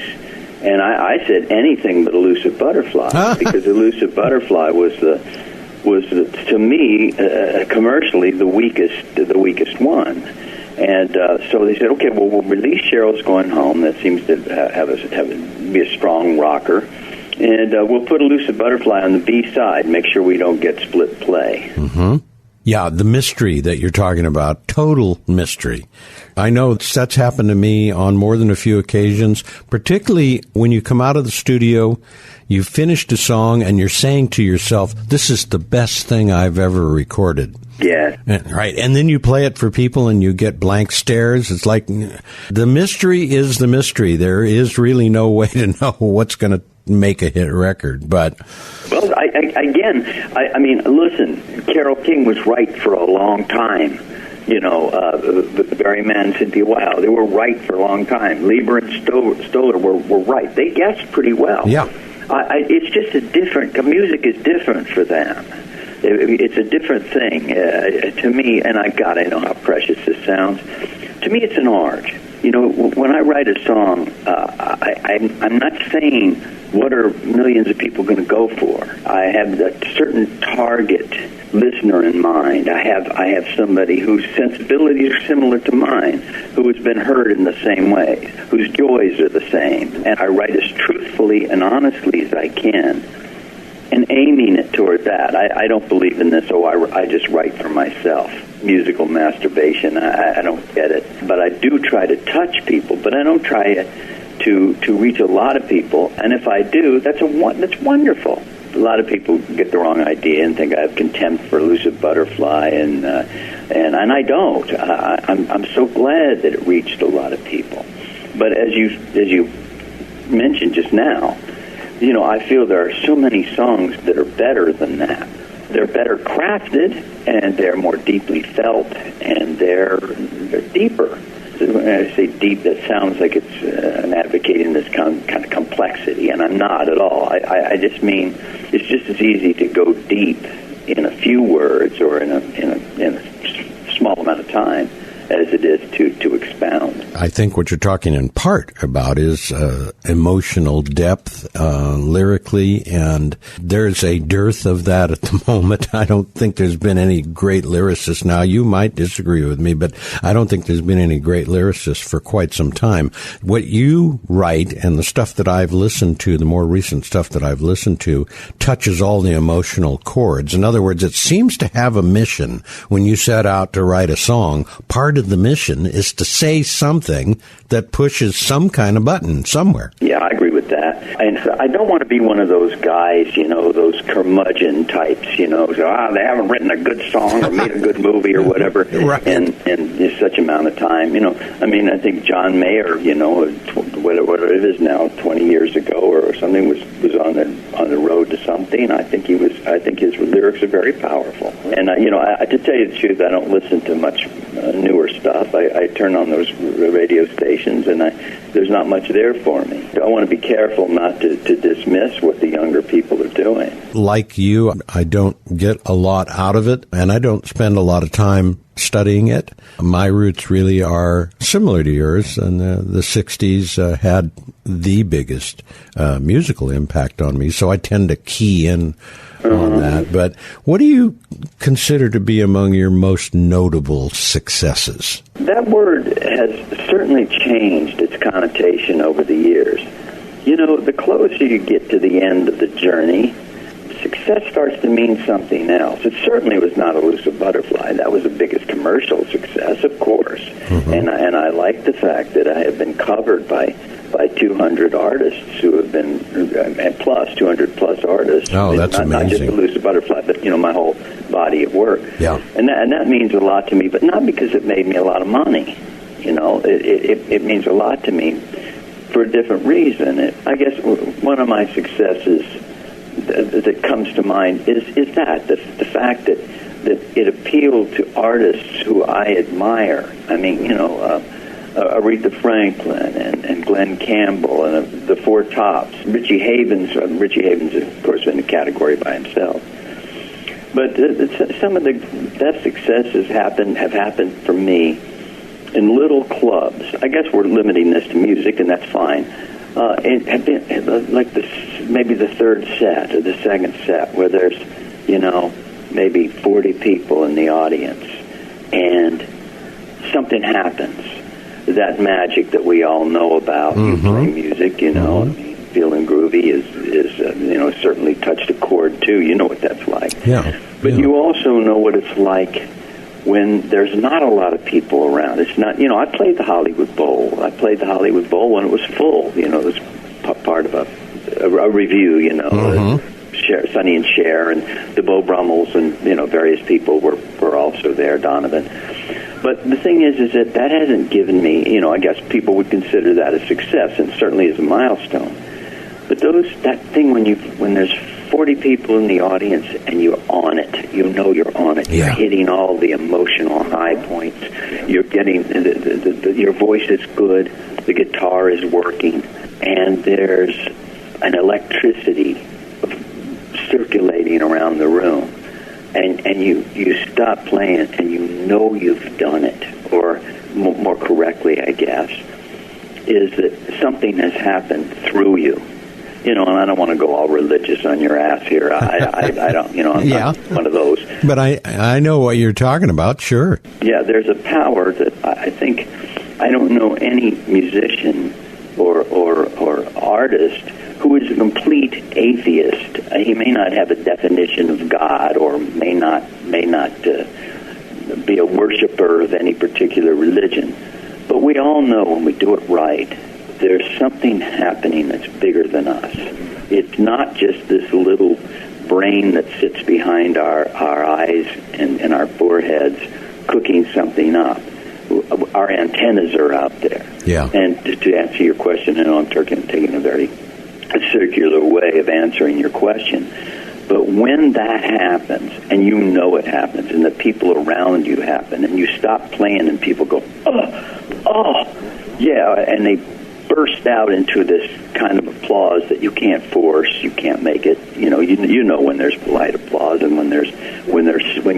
And I said anything but Elusive Butterfly, because Elusive Butterfly was to me commercially the weakest one. And so they said, okay, well, we'll release Cheryl's Going Home. That seems to be a strong rocker. And we'll put Elusive Butterfly on the B side, make sure we don't get split play. Mm-hmm. Yeah, the mystery that you're talking about, total mystery. I know that's happened to me on more than a few occasions, particularly when you come out of the studio, you've finished a song, and you're saying to yourself, this is the best thing I've ever recorded. Yeah. Right. And then you play it for people and you get blank stares. It's like the mystery is the mystery. There is really no way to know what's going to make a hit record. But well, I mean, listen, Carole King was right for a long time. You know, Barry Mann, Cynthia Weil, they were right for a long time. Lieber and Stoller were right. They guessed pretty well. Yeah. It's just music is different for them. It's a different thing to me, and I know how precious this sounds. To me, it's an art. You know, when I write a song, I'm not saying what are millions of people going to go for. I have a certain target listener in mind. I have somebody whose sensibilities are similar to mine, who has been heard in the same way, whose joys are the same, and I write as truthfully and honestly as I can, and aiming it toward that. I don't believe in this, I just write for myself. Musical masturbation, I don't get it. But I do try to touch people, but I don't try to reach a lot of people. And if I do, that's wonderful. A lot of people get the wrong idea and think I have contempt for Elusive Butterfly, and I don't. I'm so glad that it reached a lot of people. But as you mentioned just now, you know, I feel there are so many songs that are better than that. They're better crafted, and they're more deeply felt, and they're deeper. When I say deep, that sounds like I'm advocating this kind of complexity, and I'm not at all. I just mean it's just as easy to go deep in a few words or in a small amount of time as it is to expound. I think what you're talking in part about is emotional depth lyrically, and there's a dearth of that at the moment. I don't think there's been any great lyricists. Now, you might disagree with me, but I don't think there's been any great lyricists for quite some time. What you write and the stuff that I've listened to, the more recent stuff that I've listened to, touches all the emotional chords. In other words, it seems to have a mission. When you set out to write a song, part of the mission is to say something that pushes some kind of button somewhere. Yeah, I agree with that. And I don't want to be one of those guys, you know, those curmudgeon types, you know, so, they haven't written a good song or made a good movie or whatever right. in such amount of time. You know, I mean, I think John Mayer, you know, whatever it is now, 20 years ago or something, was on the road to something. I think his lyrics are very powerful. And you know, to tell you the truth, I don't listen to much newer stuff. I turn on those radio stations, and there's not much there for me. I want to be careful not to dismiss what the younger people are doing. Like you, I don't get a lot out of it, and I don't spend a lot of time studying it. My roots really are similar to yours, and the 60s had the biggest musical impact on me, so I tend to key in on that. But what do you consider to be among your most notable successes? That word has certainly changed its connotation over the years. You know, the closer you get to the end of the journey, success starts to mean something else. It certainly was not Elusive Butterfly. That was the biggest commercial success, of course. Mm-hmm. And I like the fact that I have been covered by 200 artists who have been, plus 200 plus artists. Oh, that's amazing. Not just Elusive Butterfly, but, you know, my whole body of work. Yeah. And that means a lot to me, but not because it made me a lot of money. You know, it means a lot to me for a different reason. I guess one of my successes that comes to mind is the fact that it appealed to artists who I admire. I mean, you know, Aretha Franklin and Glenn Campbell and the Four Tops, Richie Havens. Richie Havens, of course, in a category by himself. But some of the best successes have happened for me in little clubs. I guess we're limiting this to music, and that's fine. It had been like maybe the third set or the second set, where there's, you know, maybe 40 people in the audience, and something happens. That magic that we all know about. Mm-hmm. You play music, you know. Mm-hmm. I mean, feeling groovy is you know, certainly touched a chord too. You know what that's like. Yeah. But you also know what it's like when there's not a lot of people around. It's not, I played the Hollywood Bowl. I played the Hollywood Bowl when it was full. It was part of a review, Sonny and Cher and the Beau Brummels and, various people were also there, Donovan. But the thing is that hasn't given me, I guess people would consider that a success, and certainly as a milestone. But that thing when there's 40 people in the audience and you're on it, you're on it. You're hitting all the emotional high points. You're getting your voice is good, the guitar is working, and there's an electricity circulating around the room. And you stop playing and you've done it, or more correctly, I guess, is that something has happened through you. And I don't want to go all religious on your ass here. I don't, I'm not one of those. But I know what you're talking about, sure. Yeah, there's a power that I think, I don't know any musician or artist who is a complete atheist. He may not have a definition of God, or may not be a worshiper of any particular religion. But we all know when we do it right, there's something happening that's bigger than us. It's not just this little brain that sits behind our eyes and our foreheads cooking something up. Our antennas are out there. Yeah. And to answer your question, I know I'm taking a very circular way of answering your question, but when that happens, and it happens, and the people around you happen, and you stop playing, and people go, and they burst out into this kind of applause that you can't force, you can't make it. You know when there's polite applause, and when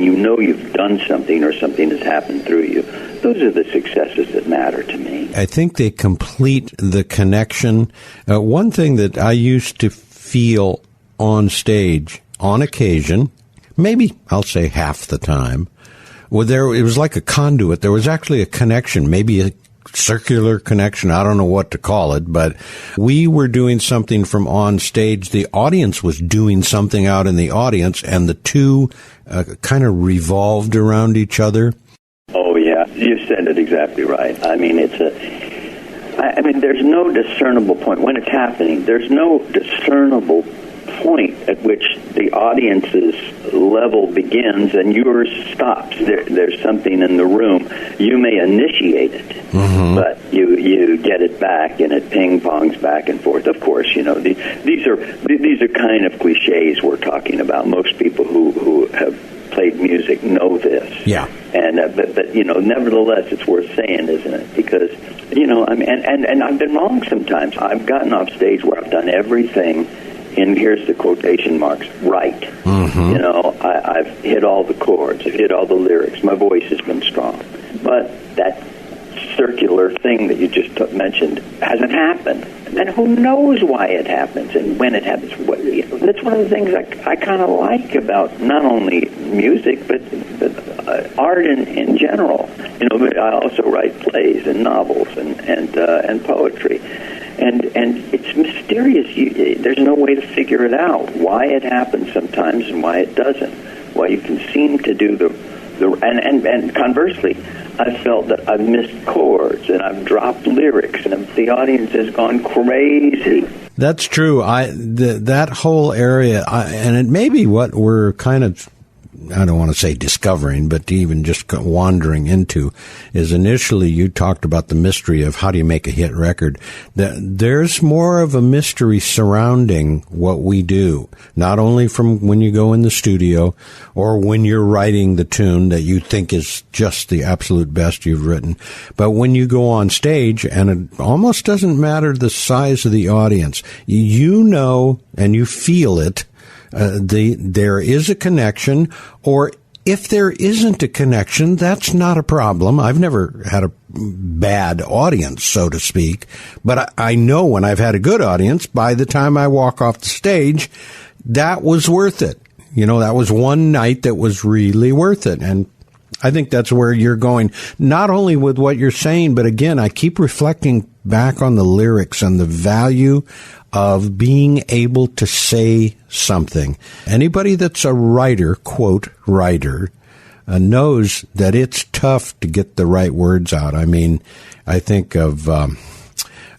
you've done something or something has happened through you. Those are the successes that matter to me. I think they complete the connection. One thing that I used to feel on stage, on occasion, maybe I'll say half the time, it was like a conduit. There was actually a connection, maybe a circular connection. I don't know what to call it, but we were doing something from on stage. The audience was doing something out in the audience, and the two kind of revolved around each other. Oh, yeah. You said it exactly right. I mean, there's no discernible point. When it's happening, there's no discernible point at which the audience's level begins and yours stops. There's something in the room. You may initiate it, but you get it back, and it ping-pongs back and forth. Of course, these are kind of cliches we're talking about. Most people who have played music know this. Yeah. And but nevertheless, it's worth saying, isn't it? Because and I've been wrong sometimes. I've gotten off stage where I've done everything, and here's the quotation marks, right. I've hit all the chords, I've hit all the lyrics, my voice has been strong. But that circular thing that you just mentioned hasn't happened. And who knows why it happens and when it happens. That's one of the things I kind of like about not only music, but art in general. I also write plays and novels and poetry. And it's mysterious. There's no way to figure it out, why it happens sometimes and why it doesn't. Why you can seem to do and conversely, I've felt that I've missed chords and I've dropped lyrics and the audience has gone crazy. That's true. That whole area, and it may be what we're kind of, I don't want to say discovering, but even just wandering into, is initially you talked about the mystery of how do you make a hit record. There's more of a mystery surrounding what we do, not only from when you go in the studio or when you're writing the tune that you think is just the absolute best you've written, but when you go on stage, and it almost doesn't matter the size of the audience, and you feel it. There is a connection, or if there isn't a connection, that's not a problem. I've never had a bad audience, so to speak, but I know when I've had a good audience, by the time I walk off the stage, that was worth it. That was one night that was really worth it. And I think that's where you're going, not only with what you're saying, but again, I keep reflecting back on the lyrics and the value of being able to say something. Anybody that's a writer, quote, writer, knows that it's tough to get the right words out. I mean, I think of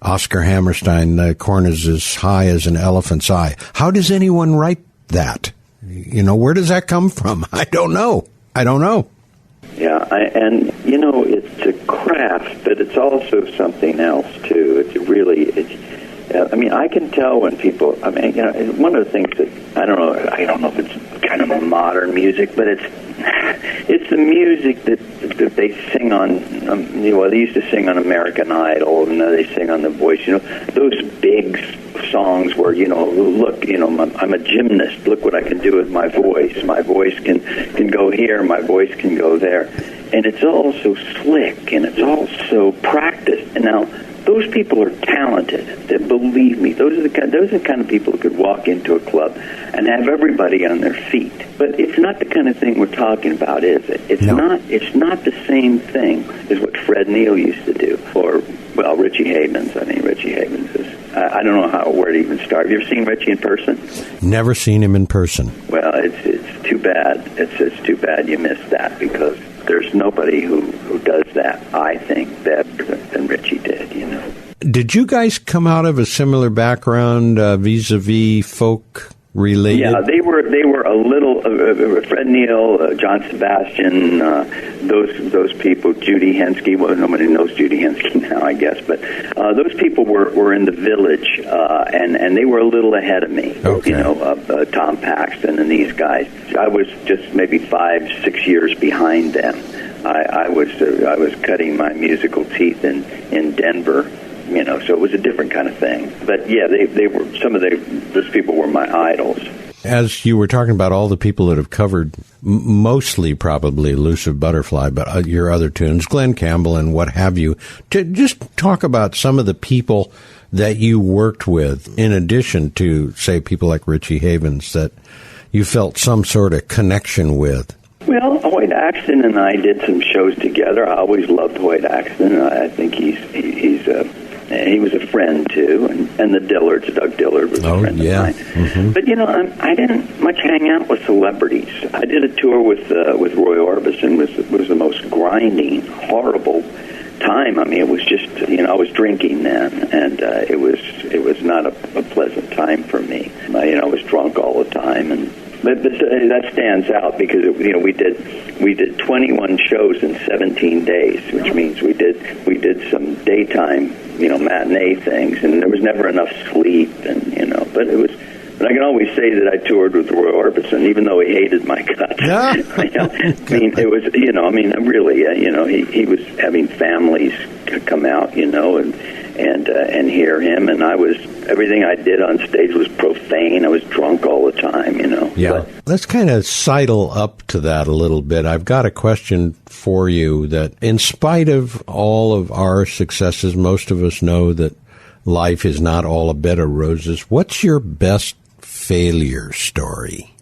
Oscar Hammerstein, the corn is as high as an elephant's eye. How does anyone write that? You know, where does that come from? I don't know. Yeah, and you know, it's a craft, but it's also something else too. I mean, I can tell when people. I mean, you know, one of the things that I don't know if it's kind of a modern music, but it's the music that they sing on. You know, they used to sing on American Idol, and now they sing on The Voice. You know, those big songs where, you know, look, you know, I'm a gymnast. Look what I can do with my voice. My voice can go here. My voice can go there, and it's all so slick and it's all so practiced. And now, those people are talented. Believe me, those are the kind of people who could walk into a club and have everybody on their feet. But it's not the kind of thing we're talking about, is it? It's not. It's not the same thing as what Fred Neil used to do, or well, Richie Havens. I mean, Richie Havens is. I don't know where to even start. Have you ever seen Richie in person? Never seen him in person. Well, it's too bad. It's too bad you missed that, because there's nobody who does that, I think, better than Richie did, you know. Did you guys come out of a similar background, vis-a-vis folk related? Yeah, they were a little Fred Neil, John Sebastian, those people, Judy Henske. Well, nobody knows Judy Henske now, I guess, but those people were in the Village, and they were a little ahead of me. Okay. You know, Tom Paxton and these guys. I was just maybe 5-6 years behind them. I was cutting my musical teeth in Denver. You know, so it was a different kind of thing. But yeah, they were those people were my idols. As you were talking about all the people that have covered, mostly probably Elusive Butterfly, but your other tunes, Glenn Campbell and what have you, to just talk about some of the people that you worked with, in addition to, say, people like Richie Havens, that you felt some sort of connection with. Well, Hoyt Axton and I did some shows together. I always loved Hoyt Axton. I think he was a friend too, and the Dillards, Doug Dillard was a friend of mine. Mm-hmm. But you know, I didn't much hang out with celebrities. I did a tour with Roy Orbison. Was the most grinding, horrible time. I mean, it was just, you know, I was drinking then, and it was not a pleasant time for me. I was drunk all the time, but that stands out because you know we did 21 shows in 17 days, which means we did some daytime, you know, matinee things, and there was never enough sleep, and you know, but I can always say that I toured with Roy Orbison, even though he hated my guts. Yeah. I mean, it was, you know, I mean, really, you know, he was having families come out, you know, and hear him, and everything I did on stage was profane. I was drunk all the time, you know. Yeah. Let's kind of sidle up to that a little bit. I've got a question for you that, in spite of all of our successes, most of us know that life is not all a bed of roses. What's your best failure story?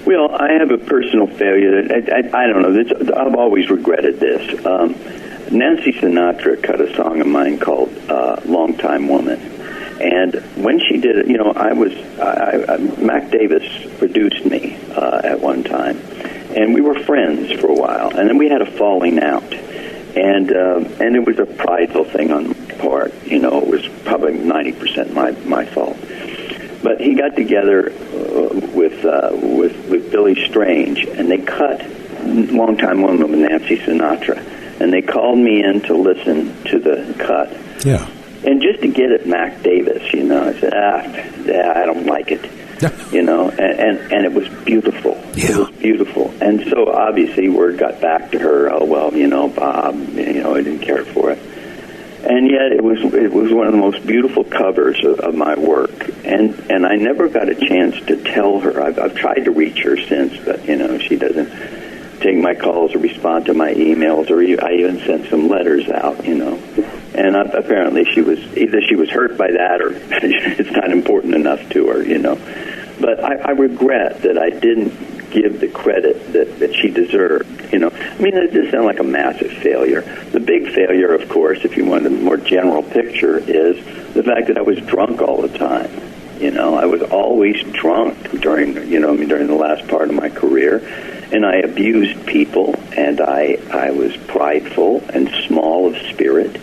Well, I have a personal failure that I don't know. I've always regretted this. Nancy Sinatra cut a song of mine called "Long Time Woman," and when she did it, you know, Mac Davis produced me at one time, and we were friends for a while, and then we had a falling out, and it was a prideful thing on my part. You know, it was probably 90% my fault. But he got together with Billy Strange, and they cut "Long Time Woman" with Nancy Sinatra. And they called me in to listen to the cut. Yeah. And just to get at Mac Davis, you know, I said, I don't like it. You know, and it was beautiful. Yeah. It was beautiful. And so obviously word got back to her, oh, well, you know, Bob, you know, I didn't care for it. And yet it was one of the most beautiful covers of my work. And I never got a chance to tell her. I've tried to reach her since, but, you know, she doesn't take my calls or respond to my emails, or I even sent some letters out, you know. And apparently she was hurt by that, or it's not important enough to her, you know. But I regret that I didn't give the credit that she deserved. I mean, it just sounded like a massive failure. The big failure, of course, if you want a more general picture, is the fact that I was drunk all the time. I was always drunk during the last part of my career, and I abused people, and I was prideful and small of spirit,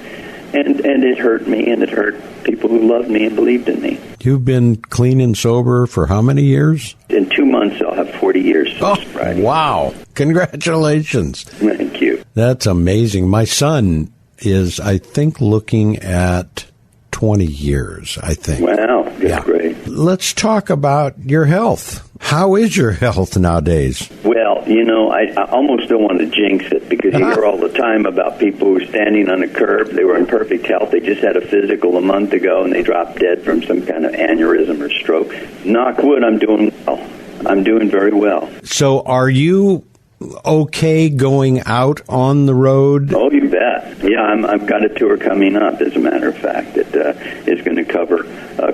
and it hurt me, and it hurt people who loved me and believed in me. You've been clean and sober for how many years? In 2 months, I'll have 40 years. Wow. Congratulations. Thank you. That's amazing. My son is, I think, looking at 20 years, I think. Wow. That's great. Let's talk about your health. How is your health nowadays? Well, I almost don't want to jinx it, because you hear all the time about people who are standing on a curb. They were in perfect health. They just had a physical a month ago, and they dropped dead from some kind of aneurysm or stroke. Knock wood, I'm doing well. I'm doing very well. So are you okay going out on the road? Oh, you bet. Yeah, I've got a tour coming up, as a matter of fact, that is going to cover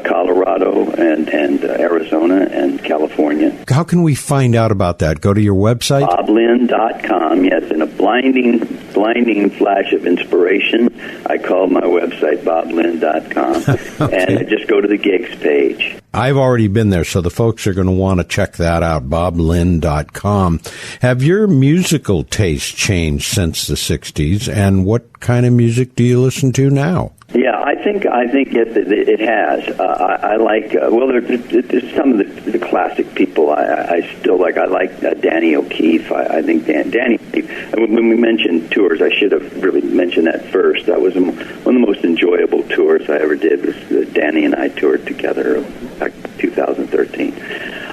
Colorado and Arizona and California. How can we find out about that? Go to your website? BobLynn.com. Yes, in a blinding flash of inspiration, I called my website BobLynn.com. Okay. And just go to the gigs page. I've already been there, so the folks are going to want to check that out, BobLynn.com. Have your musical taste changed since the 60s, and what kind of music do you listen to now? Yeah, I think it has. I like, there's some of the classic people I still like. I like Danny O'Keefe. I think Danny O'Keefe. When we mentioned tours, I should have really mentioned that first. That was one of the most enjoyable tours I ever did. Was Danny and I toured together back in 2013.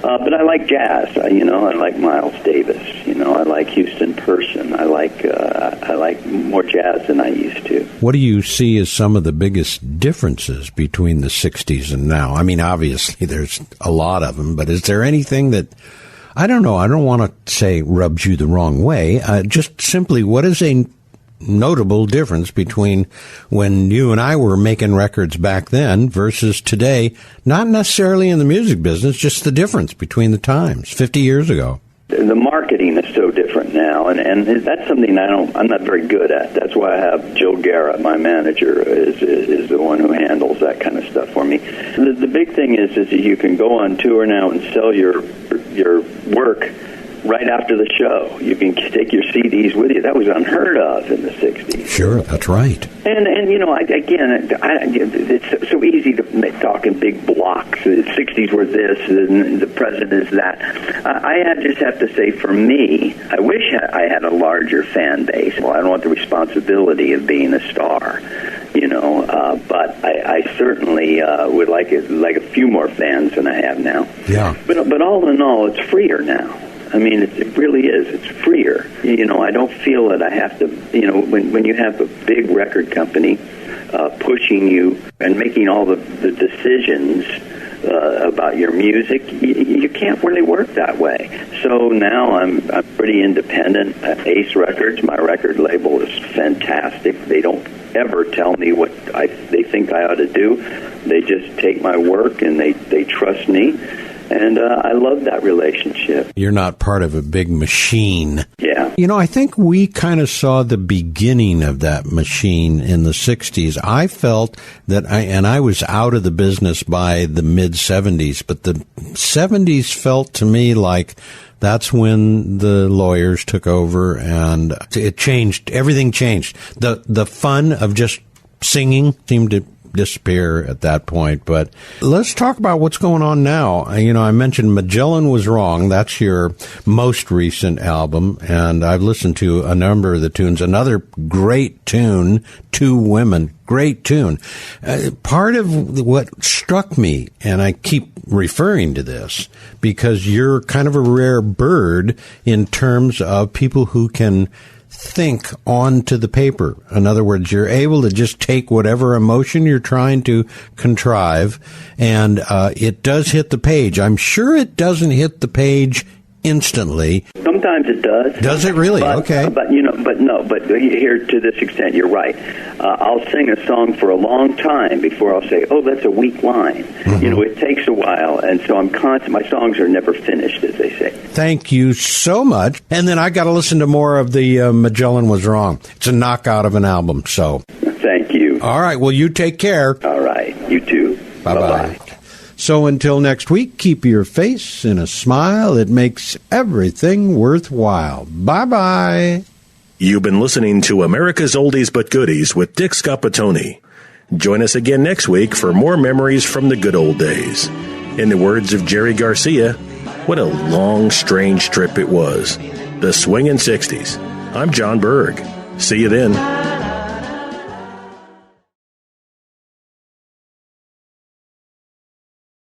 But I like jazz. I like Miles Davis. I like Houston Person. I like more jazz than I used to. What do you see as some of the biggest differences between the 60s and now? I mean, obviously there's a lot of them, but is there anything that, I don't know, I don't want to say rubs you the wrong way, just simply what is a notable difference between when you and I were making records back then versus today, not necessarily in the music business, just the difference between the times 50 years ago? The marketing is so different now, and that's something I'm not very good at. That's why I have Joe Guerra, my manager, is the one who handles that kind of stuff for me. The big thing is that you can go on tour now and sell your work right after the show. You can take your CDs with you. That was unheard of in the 60s. Sure, that's right. And it's so easy to talk in big blocks. The 60s were this, and the present is that. I just have to say, for me, I wish I had a larger fan base. Well, I don't want the responsibility of being a star, but I certainly would like a few more fans than I have now. Yeah. But all in all, it's freer now. I mean, it really is. It's freer. I don't feel that I have to, when you have a big record company pushing you and making all the decisions about your music, you can't really work that way. So now I'm pretty independent. Ace Records, my record label, is fantastic. They don't ever tell me what they think I ought to do. They just take my work and they trust me. And I love that relationship. You're not part of a big machine. Yeah. I think we kind of saw the beginning of that machine in the 60s. I felt that I was out of the business by the mid-70s, but the 70s felt to me like that's when the lawyers took over, and it changed. Everything changed. The fun of just singing seemed to disappear at that point. But let's talk about what's going on now. I mentioned Magellan Was Wrong. That's your most recent album, and I've listened to a number of the tunes. Another great tune, Two Women, great tune. Part of what struck me, and I keep referring to this because you're kind of a rare bird in terms of people who can think onto the paper. In other words, you're able to just take whatever emotion you're trying to contrive, and it does hit the page. I'm sure it doesn't hit the page instantly. Sometimes it does. Does it really? Okay. But here to this extent, you're right. I'll sing a song for a long time before I'll say, "Oh, that's a weak line." Mm-hmm. It takes a while, and so I'm constant. My songs are never finished, as they say. Thank you so much. And then I got to listen to more of the Magellan Was Wrong. It's a knockout of an album. So thank you. All right. Well, you take care. All right. You too. Bye-bye. So until next week, keep your face in a smile. It makes everything worthwhile. Bye-bye. You've been listening to America's Oldies But Goodies with Dick Scapatoni. Join us again next week for more memories from the good old days. In the words of Jerry Garcia, what a long, strange trip it was. The Swingin' 60s. I'm John Berg. See you then.